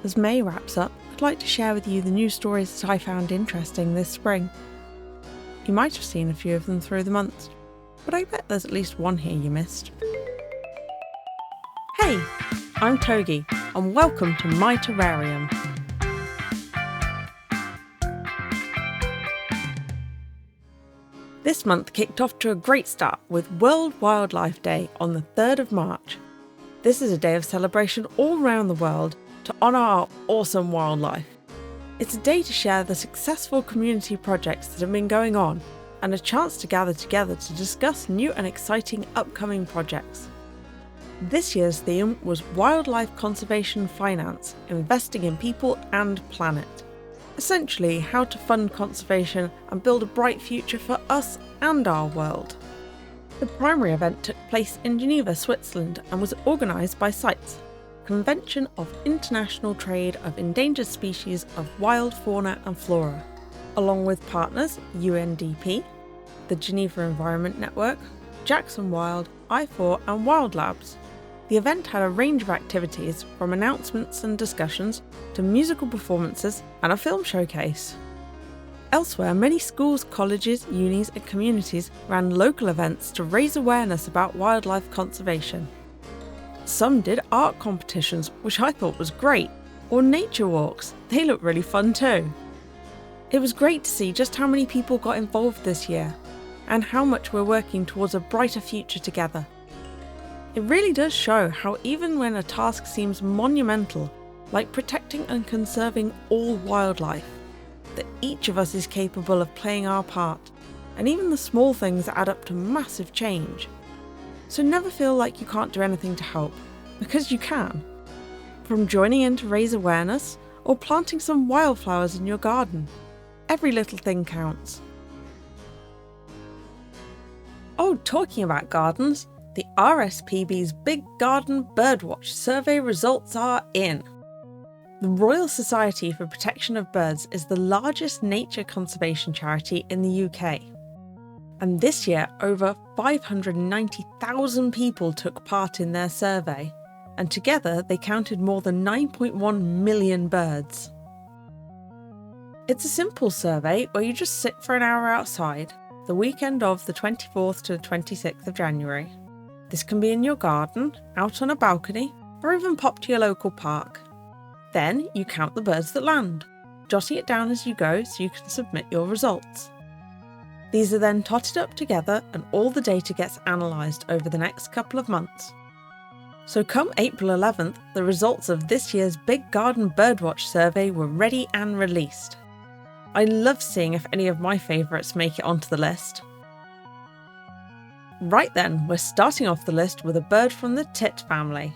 As May wraps up, I'd like to share with you the news stories that I found interesting this spring. You might have seen a few of them through the months, but I bet there's at least one here you missed. Hey, I'm Togi, and welcome to my Terrarium. This month kicked off to a great start with World Wildlife Day on the 3rd of March. This is a day of celebration all around the world to honour our awesome wildlife. It's a day to share the successful community projects that have been going on and a chance to gather together to discuss new and exciting upcoming projects. This year's theme was Wildlife Conservation Finance, investing in people and planet. Essentially, how to fund conservation and build a bright future for us and our world. The primary event took place in Geneva, Switzerland, and was organised by CITES, Convention of International Trade of Endangered Species of Wild Fauna and Flora, along with partners UNDP, the Geneva Environment Network, Jackson Wild, I4 and Wild Labs. The event had a range of activities, from announcements and discussions to musical performances and a film showcase. Elsewhere, many schools, colleges, unis and communities ran local events to raise awareness about wildlife conservation. Some did art competitions, which I thought was great, or nature walks. They looked really fun too. It was great to see just how many people got involved this year, and how much we're working towards a brighter future together. It really does show how even when a task seems monumental, like protecting and conserving all wildlife, that each of us is capable of playing our part, and even the small things add up to massive change. So never feel like you can't do anything to help, because you can. From joining in to raise awareness, or planting some wildflowers in your garden. Every little thing counts. Oh, talking about gardens, the RSPB's Big Garden Birdwatch survey results are in. The Royal Society for Protection of Birds is the largest nature conservation charity in the UK. And this year, over 590,000 people took part in their survey, and together they counted more than 9.1 million birds. It's a simple survey where you just sit for an hour outside, the weekend of the 24th to the 26th of January. This can be in your garden, out on a balcony, or even pop to your local park. Then you count the birds that land, jotting it down as you go so you can submit your results. These are then totted up together and all the data gets analysed over the next couple of months. So come April 11th, the results of this year's Big Garden Birdwatch survey were ready and released. I love seeing if any of my favourites make it onto the list. Right then, we're starting off the list with a bird from the tit family.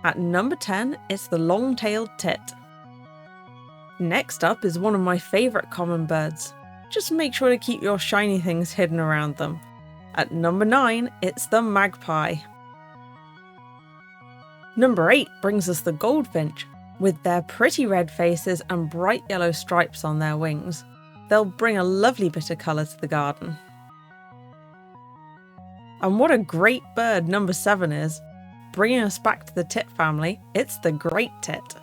At number 10, it's the long-tailed tit. Next up is one of my favourite common birds. Just make sure to keep your shiny things hidden around them. At number 9, it's the magpie. Number 8 brings us the goldfinch. With their pretty red faces and bright yellow stripes on their wings, they'll bring a lovely bit of colour to the garden. And what a great bird number 7 is. Bringing us back to the tit family, it's the great tit.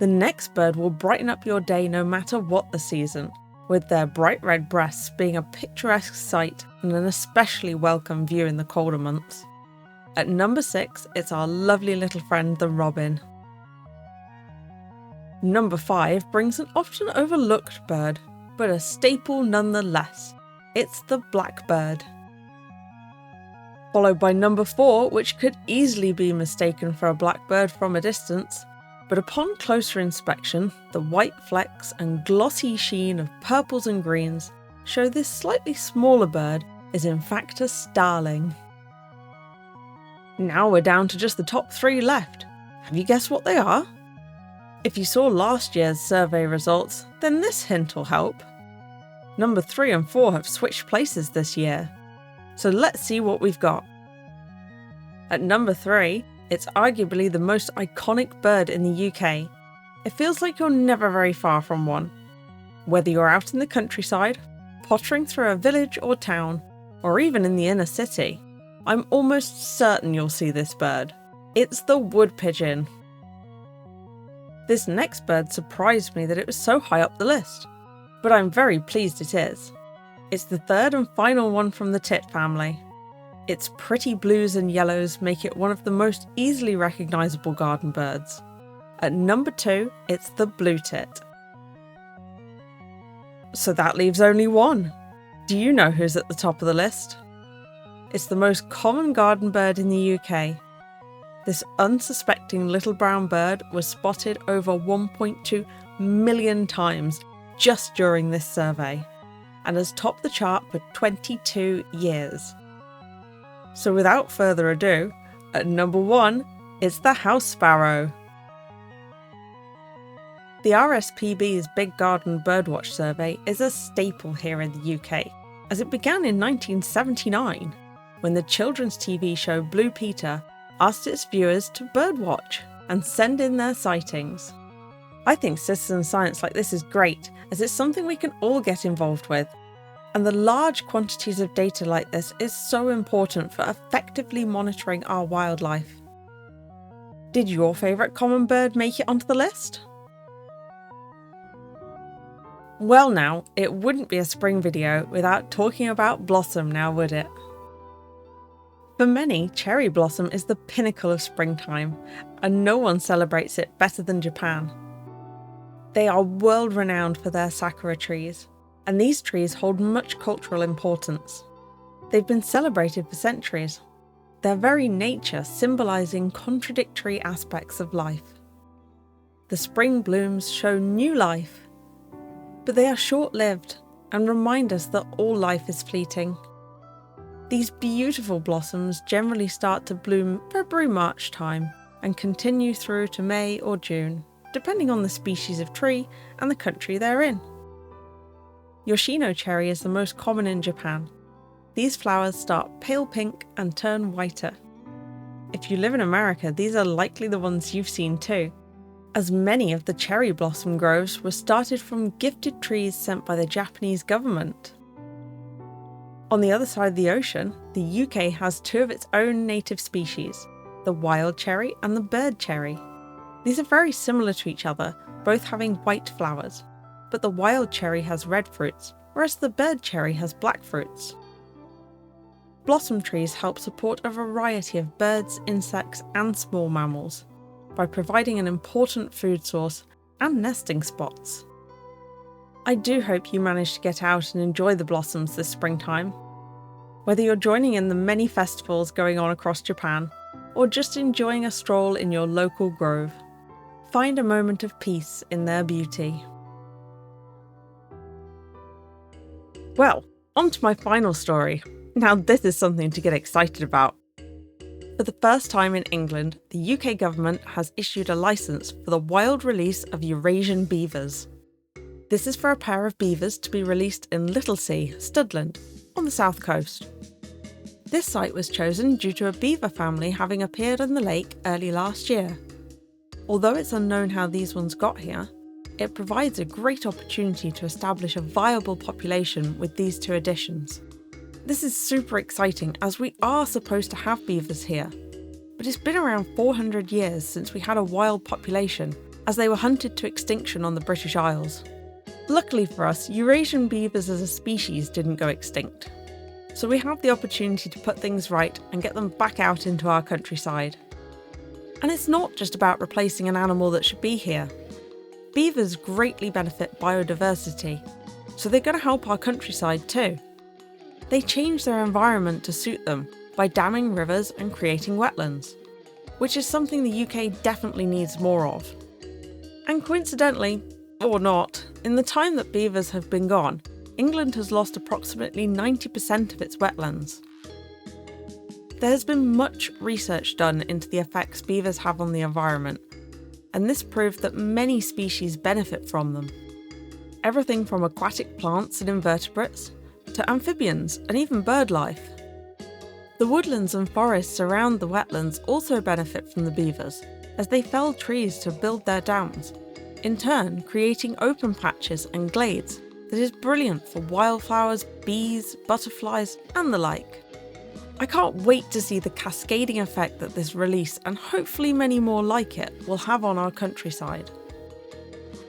The next bird will brighten up your day no matter what the season, with their bright red breasts being a picturesque sight and an especially welcome view in the colder months. At number 6, it's our lovely little friend the robin. Number 5 brings an often overlooked bird, but a staple nonetheless. It's the blackbird. Followed by number 4, which could easily be mistaken for a blackbird from a distance, but upon closer inspection, the white flecks and glossy sheen of purples and greens show this slightly smaller bird is in fact a starling. Now we're down to just the top 3 left. Have you guessed what they are? If you saw last year's survey results, then this hint will help. Number 3 and 4 have switched places this year. So let's see what we've got. At number 3, it's arguably the most iconic bird in the UK. It feels like you're never very far from one. Whether you're out in the countryside, pottering through a village or town, or even in the inner city, I'm almost certain you'll see this bird. It's the wood pigeon. This next bird surprised me that it was so high up the list, but I'm very pleased it is. It's the third and final one from the tit family. Its pretty blues and yellows make it one of the most easily recognisable garden birds. At number 2, it's the blue tit. So that leaves only one. Do you know who's at the top of the list? It's the most common garden bird in the UK. This unsuspecting little brown bird was spotted over 1.2 million times just during this survey, and has topped the chart for 22 years. So without further ado, at number 1 is the house sparrow. The RSPB's Big Garden Birdwatch survey is a staple here in the UK, as it began in 1979, when the children's TV show Blue Peter asked its viewers to birdwatch and send in their sightings. I think citizen science like this is great, as it's something we can all get involved with, and the large quantities of data like this is so important for effectively monitoring our wildlife. Did your favourite common bird make it onto the list? Well now, it wouldn't be a spring video without talking about blossom now, would it? For many, cherry blossom is the pinnacle of springtime, and no one celebrates it better than Japan. They are world-renowned for their sakura trees, and these trees hold much cultural importance. They've been celebrated for centuries, their very nature symbolising contradictory aspects of life. The spring blooms show new life, but they are short-lived and remind us that all life is fleeting. These beautiful blossoms generally start to bloom February-March time and continue through to May or June, depending on the species of tree and the country they're in. Yoshino cherry is the most common in Japan. These flowers start pale pink and turn whiter. If you live in America, these are likely the ones you've seen too, as many of the cherry blossom groves were started from gifted trees sent by the Japanese government. On the other side of the ocean, the UK has 2 of its own native species, the wild cherry and the bird cherry. These are very similar to each other, both having white flowers, but the wild cherry has red fruits, whereas the bird cherry has black fruits. Blossom trees help support a variety of birds, insects and small mammals, by providing an important food source and nesting spots. I do hope you manage to get out and enjoy the blossoms this springtime. Whether you're joining in the many festivals going on across Japan, or just enjoying a stroll in your local grove, find a moment of peace in their beauty. Well, on to my final story. Now this is something to get excited about. For the first time in England, the UK government has issued a licence for the wild release of Eurasian beavers. This is for a pair of beavers to be released in Littlesea, Studland, on the south coast. This site was chosen due to a beaver family having appeared in the lake early last year. Although it's unknown how these ones got here, it provides a great opportunity to establish a viable population with these 2 additions. This is super exciting as we are supposed to have beavers here, but it's been around 400 years since we had a wild population, as they were hunted to extinction on the British Isles. Luckily for us, Eurasian beavers as a species didn't go extinct, so we have the opportunity to put things right and get them back out into our countryside. And it's not just about replacing an animal that should be here. Beavers greatly benefit biodiversity, so they're going to help our countryside too. They change their environment to suit them by damming rivers and creating wetlands, which is something the UK definitely needs more of. And coincidentally, or not, in the time that beavers have been gone, England has lost approximately 90% of its wetlands. There has been much research done into the effects beavers have on the environment, and this proved that many species benefit from them. Everything from aquatic plants and invertebrates, to amphibians and even bird life. The woodlands and forests around the wetlands also benefit from the beavers, as they fell trees to build their dams, in turn creating open patches and glades that is brilliant for wildflowers, bees, butterflies and the like. I can't wait to see the cascading effect that this release, and hopefully many more like it, will have on our countryside.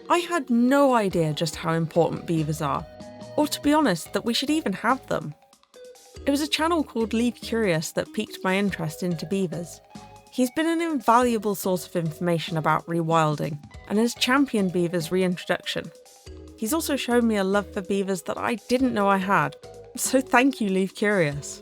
I had no idea just how important beavers are, or to be honest, that we should even have them. It was a channel called Leave Curious that piqued my interest into beavers. He's been an invaluable source of information about rewilding and has championed beavers' reintroduction. He's also shown me a love for beavers that I didn't know I had, so thank you, Leave Curious.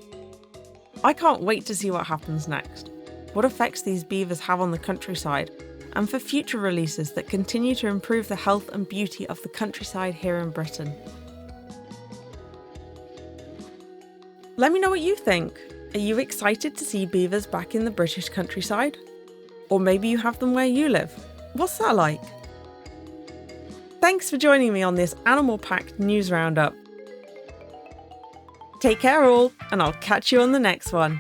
I can't wait to see what happens next, what effects these beavers have on the countryside, and for future releases that continue to improve the health and beauty of the countryside here in Britain. Let me know what you think. Are you excited to see beavers back in the British countryside? Or maybe you have them where you live. What's that like? Thanks for joining me on this animal-packed news roundup. Take care all, and I'll catch you on the next one.